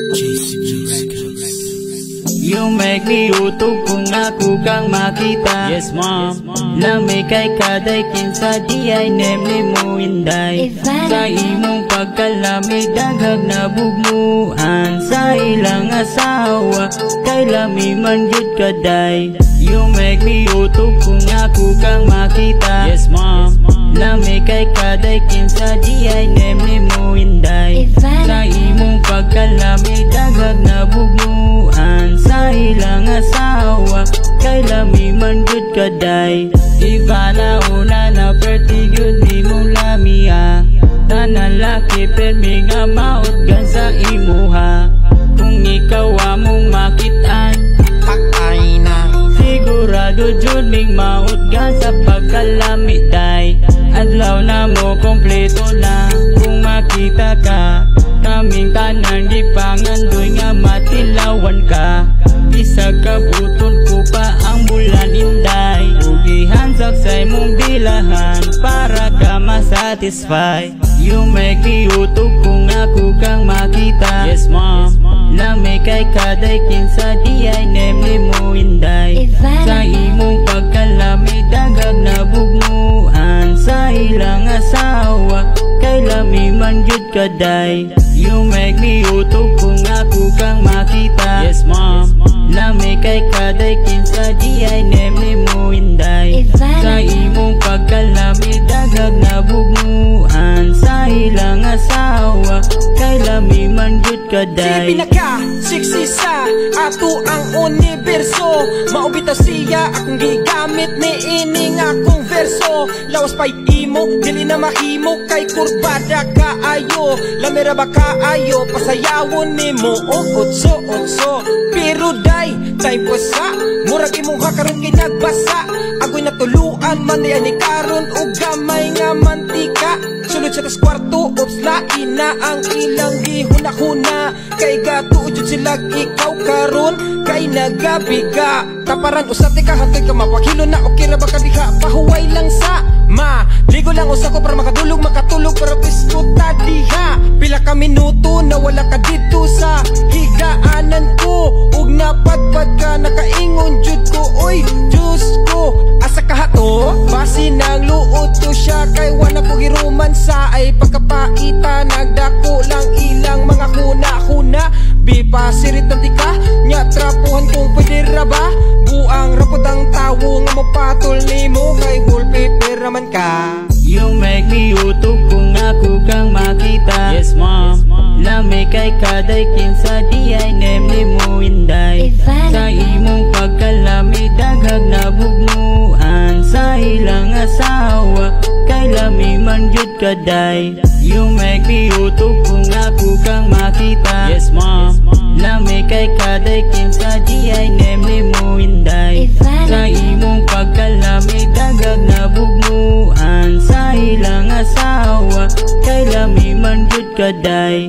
You make me utog kung ako kang makita. Yes ma'am. Lami kay kaday kinsa di ay nemli mo inday. Sa imong pagkalami daghag na bugmuan. Sa ilang asawa kay lami man jud kaday. You make me utog kung ako kang makita. Yes ma'am. Lami kay kaday kinsa di ay nemli mo inday. Sa imong pagkalami daghag na bugmuan. Sa ilang asawa kay lami man jud kaday. Iba na una na perti yun di mong lamia. Tanan laki permi nga mautgan sa imuha. Kung ikaw among makitaan pakay na. Sigurado jud ming mautgan sa pagkalami day. Adlaw na mo kompleto na kung makita ka. Kaming tanan di pangandoy nga matilawan ka. Isa kabuton ko pa ang bulan inday. Ugihan saksay mong bilahan para ka masatisfy. You make me utog kung ako kang makita. Yes ma'am. Lami kay kaday kinsa di ay nemli mo inday. Sa imong pagkalami daghag na bugmuan. Sa ilang asawa kay lami man jud kaday. You make me utog kung ako kang makita. Yes ma'am. Lami kay kaday kinsa di ay nemli mo inday. Sa imong pagkalami daghag na bugmuan. Sa ilang asawa kay lami man jud kaday. Si pinaka siksi sa ato ang universo. Maubitaw siya akong gigamit ni ining akong verso. Lawas pa'y imo, dili na mahimo kay kurbada kaayo. Lamira ba kaayo, pasayawon ni mo o otso-otso. Pero day, time po sa murag imong hakaron kay nagbasa. Ako'y natuluan man di ani karon o gamay nga mantika. Sulod sa tas kwarto, ops lain na ang ilang gihuna-huna. Kay gato jud silag ikaw karon kay nagabiga. Taparan usap di ka hantay ka mapakilo na okay ra ba ka diha. Pahuway lang sa ligo lang usa ko para makatulog para pisto ta diha. Pila ka minuto na wala ka dito sa higaanan ko. Ug napadpad ka nakaingon jud ko. Oy Diyos ko, asa ka hato? Basi nang luot to siya kay wala ko giruman sa ay pagkapaita. Nagdako lang ilang mga huna-huna. Bipa sirit ng tika nya trapuhan kung pwede ra ba. Buang rapod ang tawo nga mapatol nimo kay wallpaper raman ka. You make me utog kung ako kang makita. Yes ma'am. Lami kay kaday kinsa di ay nemli mo inday. Sa imong pagkalami daghag na bugmuan. Sa ilang asawa kay lami man jud kaday. You make me utog kung ako kang makita. Yes ma'am. Lami kay kaday kinsa di ay nemli mo inday. Sa imong pagkalami daghag na bugmuan. Sa ilang asawa kay lami man jud kaday.